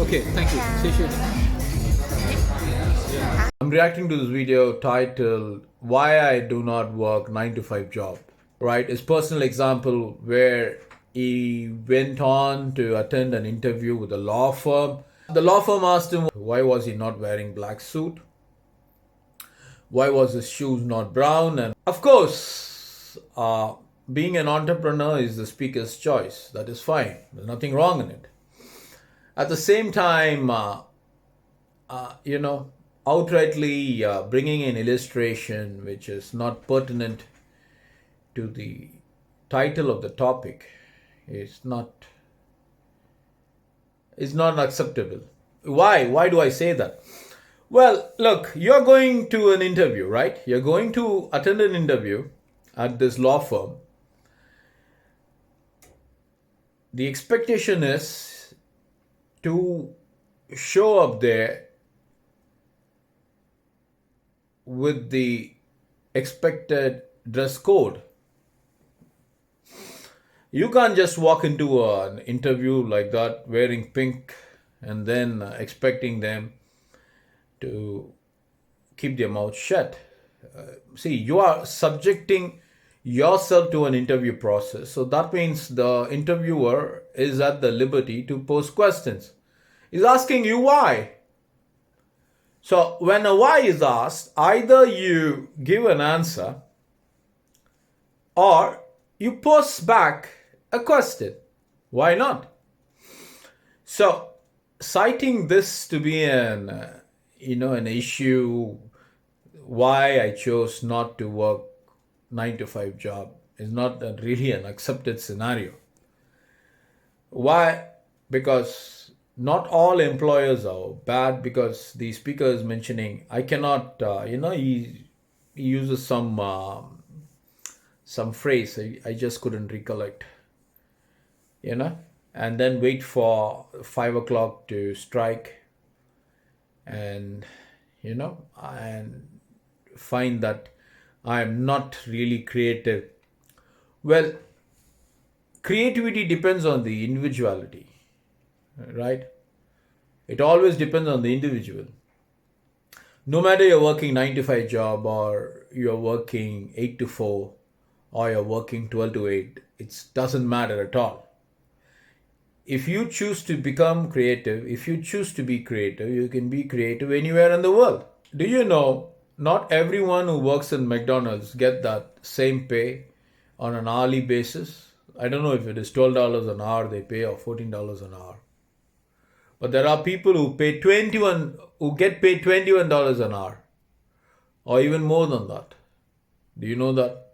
Okay, thank you. See you later. I'm reacting to this video titled Why I Do Not Work 9 to 5 Job. Right? His personal example where he went on to attend an interview with a law firm. The law firm asked him why was he not wearing black suit? Why was his shoes not brown? And of course, being an entrepreneur is the speaker's choice. That is fine. There's nothing wrong in it. At the same time, outrightly bringing an illustration which is not pertinent to the title of the topic is not acceptable. Why do I say that? Well, look, you're going to an interview, right? You're going to attend an interview at this law firm. The expectation is to show up there with the expected dress code. You can't just walk into an interview like that wearing pink and then expecting them to keep their mouth shut. See, you are subjecting yourself to an interview process. So that means the interviewer is at the liberty to pose questions. He's asking you why. So when a why is asked, either you give an answer or you pose back a question. Why not? So citing this to be an issue why I chose not to work 9 to 5 job is not really an accepted scenario. Why? Because not all employers are bad, because the speaker is mentioning I cannot he uses some phrase I just couldn't recollect, and then wait for 5 o'clock to strike and and find that I am not really creative. Well, creativity depends on the individuality, right? It always depends on the individual. No matter you're working 9 to 5 job or you're working 8 to 4 or you're working 12 to 8, it doesn't matter at all. If you choose to become creative, if you choose to be creative, you can be creative anywhere in the world. Do you know, not everyone who works in McDonald's get that same pay on an hourly basis. I don't know if it is $12 an hour they pay or $14 an hour. But there are people who get paid $21 an hour or even more than that. Do you know that?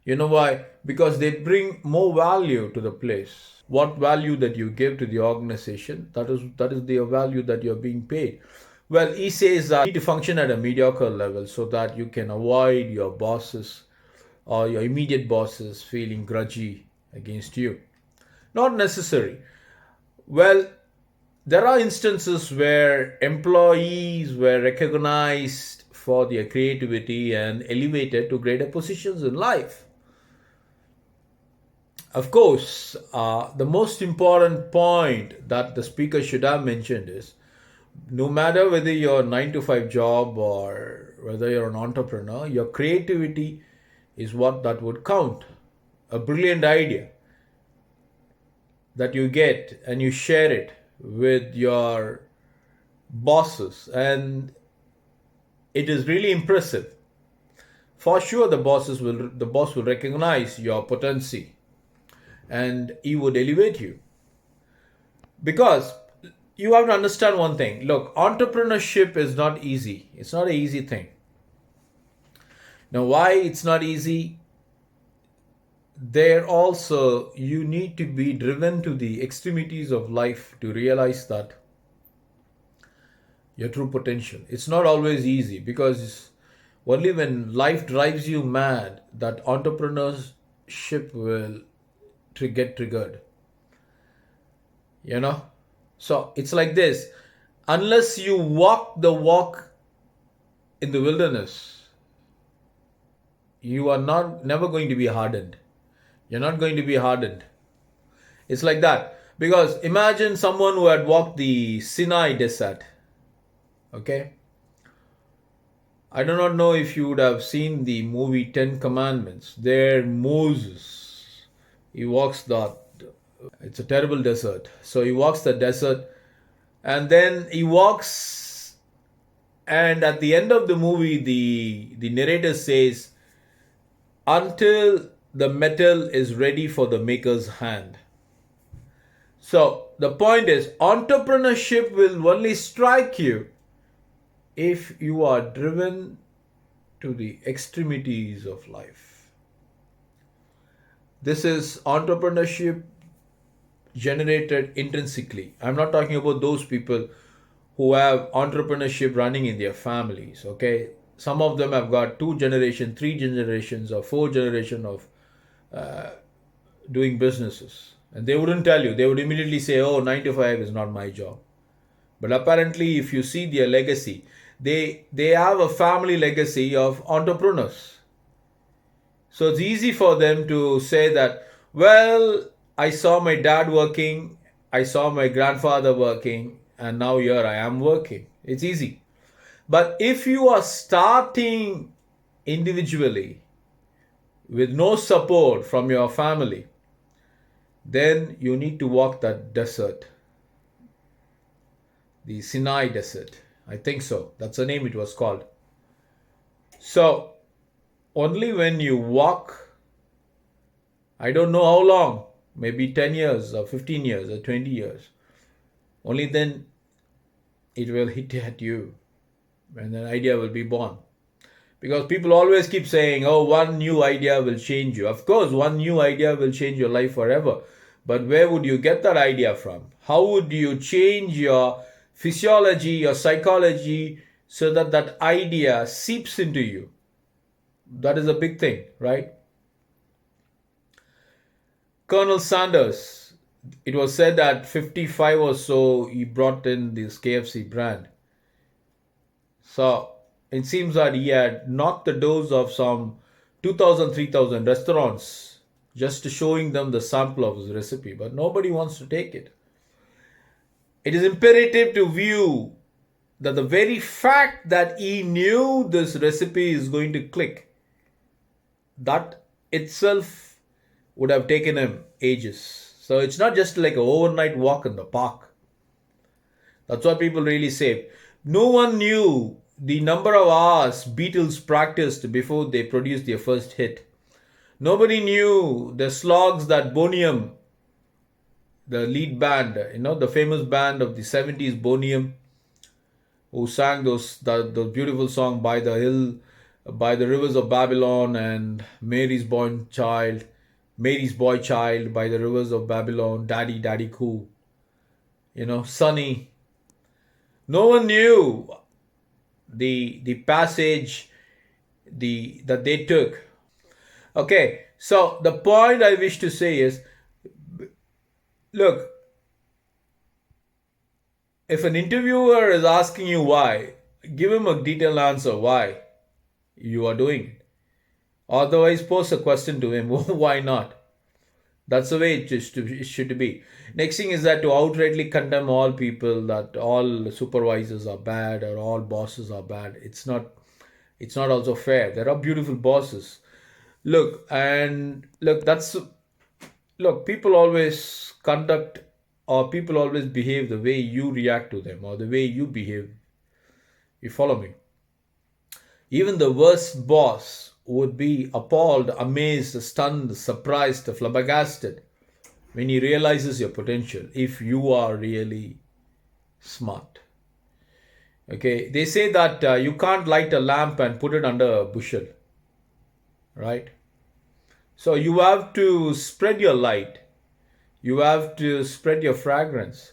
You know why? Because they bring more value to the place. What value that you give to the organization, that is the value that you're being paid. Well, he says that you need to function at a mediocre level so that you can avoid your bosses or your immediate bosses feeling grudgy against you. Not necessary. Well, there are instances where employees were recognized for their creativity and elevated to greater positions in life. Of course, the most important point that the speaker should have mentioned is no matter whether you're a 9 to 5 job or whether you're an entrepreneur, your creativity is what that would count. A brilliant idea that you get and you share it with your bosses and it is really impressive. For sure the boss will recognize your potency and he would elevate you. Because you have to understand one thing. Look, entrepreneurship is not easy. It's not an easy thing. Now, why it's not easy? There also, you need to be driven to the extremities of life to realize that your true potential. It's not always easy, because only when life drives you mad that entrepreneurship will get triggered. So it's like this. Unless you walk the walk in the wilderness, you are never going to be hardened. You're not going to be hardened. It's like that. Because imagine someone who had walked the Sinai desert. Okay, I do not know if you would have seen the movie Ten Commandments. There, Moses, he walks that. It's a terrible desert. So he walks the desert, and then he walks, and at the end of the movie, the narrator says, "Until the metal is ready for the maker's hand." So the point is, entrepreneurship will only strike you if you are driven to the extremities of life. This is entrepreneurship generated intrinsically. I'm not talking about those people who have entrepreneurship running in their families. Okay, some of them have got 2 generations, 3 generations, or 4 generations of doing businesses, and they wouldn't tell you. They would immediately say, "Oh, 9 to 5 is not my job." But apparently, if you see their legacy, they have a family legacy of entrepreneurs. So it's easy for them to say that, well, I saw my dad working, I saw my grandfather working, and now here I am working. It's easy. But if you are starting individually with no support from your family, then you need to walk that desert, the Sinai Desert. I think so. That's the name it was called. So, only when you walk, I don't know how long, maybe 10 years or 15 years or 20 years, only then it will hit at you and an idea will be born. Because people always keep saying, oh, one new idea will change you. Of course, one new idea will change your life forever. But where would you get that idea from? How would you change your physiology, your psychology, so that that idea seeps into you? That is a big thing, right? Colonel Sanders, it was said that 55 or so he brought in this KFC brand. So it seems that he had knocked the doors of some 2,000, 3,000 restaurants just showing them the sample of his recipe, but nobody wants to take it. It is imperative to view that the very fact that he knew this recipe is going to click, that itself would have taken him ages. So it's not just like an overnight walk in the park. That's what people really say. No one knew the number of hours Beatles practiced before they produced their first hit. Nobody knew the slogs that Bonham, the lead band, the famous band of the 70s, Bonham, who sang those beautiful songs, By the Hill, By the Rivers of Babylon, and Mary's Boy Child, By the Rivers of Babylon, Daddy, Daddy Cool, Sunny. No one knew the passage that they took. Okay, so the point I wish to say is, look, if an interviewer is asking you why, give him a detailed answer why you are doing it. Otherwise, pose a question to him, why not? That's the way it should be. Next thing is that to outrightly condemn all people, that all supervisors are bad or all bosses are bad. It's not also fair. There are beautiful bosses. Look, people always conduct, or people always behave the way you react to them or the way you behave. You follow me? Even the worst boss would be appalled, amazed, stunned, surprised, flabbergasted when he realizes your potential, if you are really smart. Okay, they say that you can't light a lamp and put it under a bushel, right? So you have to spread your light. You have to spread your fragrance.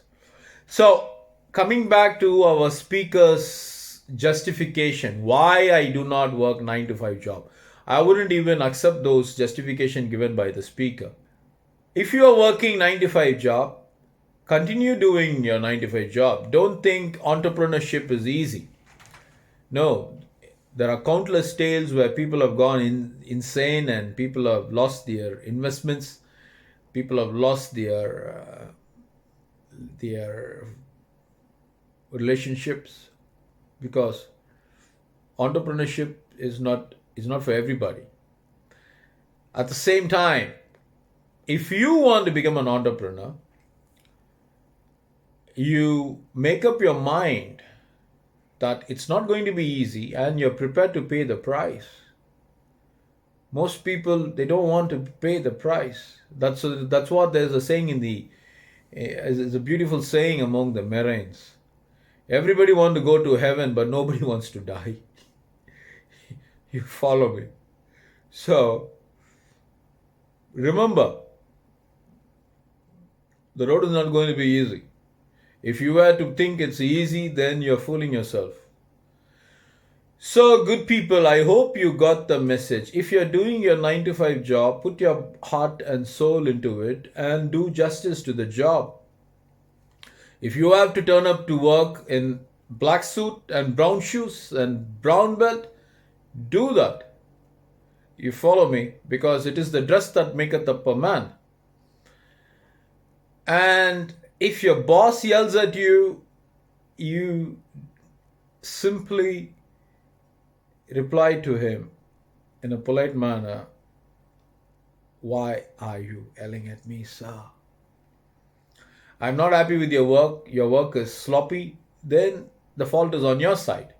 So coming back to our speaker's justification, why I do not work 9 to 5 job. I wouldn't even accept those justification given by the speaker. If you are working 9 to 5 job, continue doing your 9 to 5 job. Don't think entrepreneurship is easy. No, there are countless tales where people have gone insane and people have lost their investments. People have lost their their relationships, because entrepreneurship is not for everybody. At the same time, if you want to become an entrepreneur, you make up your mind that it's not going to be easy and you're prepared to pay the price. Most people, they don't want to pay the price. That's what there's a saying in the it's a beautiful saying among the Marines. Everybody wants to go to heaven, but nobody wants to die. You follow me? So remember, the road is not going to be easy. If you were to think it's easy, then you're fooling yourself. So, good people, I hope you got the message. If you're doing your 9 to 5 job, put your heart and soul into it and do justice to the job. If you have to turn up to work in black suit and brown shoes and brown belt, do that. You follow me? Because it is the dress that maketh up a man. And if your boss yells at you, you simply reply to him in a polite manner, "Why are you yelling at me, sir? I'm not happy with your work is sloppy," then the fault is on your side.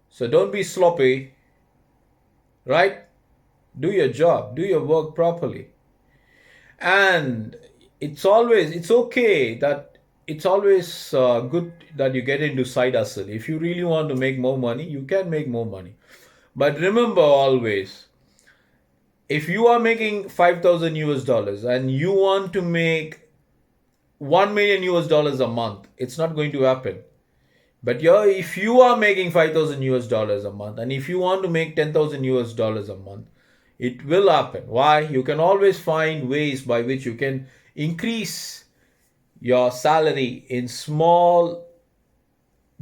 So don't be sloppy, right? Do your job, do your work properly. And it's okay that it's always good that you get into side hustle. If you really want to make more money, you can make more money. But remember always, if you are making 5,000 US dollars and you want to make 1 million US dollars a month, it's not going to happen. But if you are making 5,000 US dollars a month and if you want to make 10,000 US dollars a month, it will happen. Why? You can always find ways by which you can increase your salary in small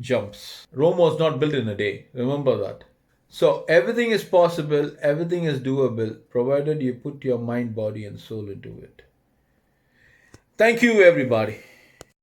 jumps. Rome was not built in a day. Remember that. So everything is possible, everything is doable, provided you put your mind, body, and soul into it. Thank you, everybody.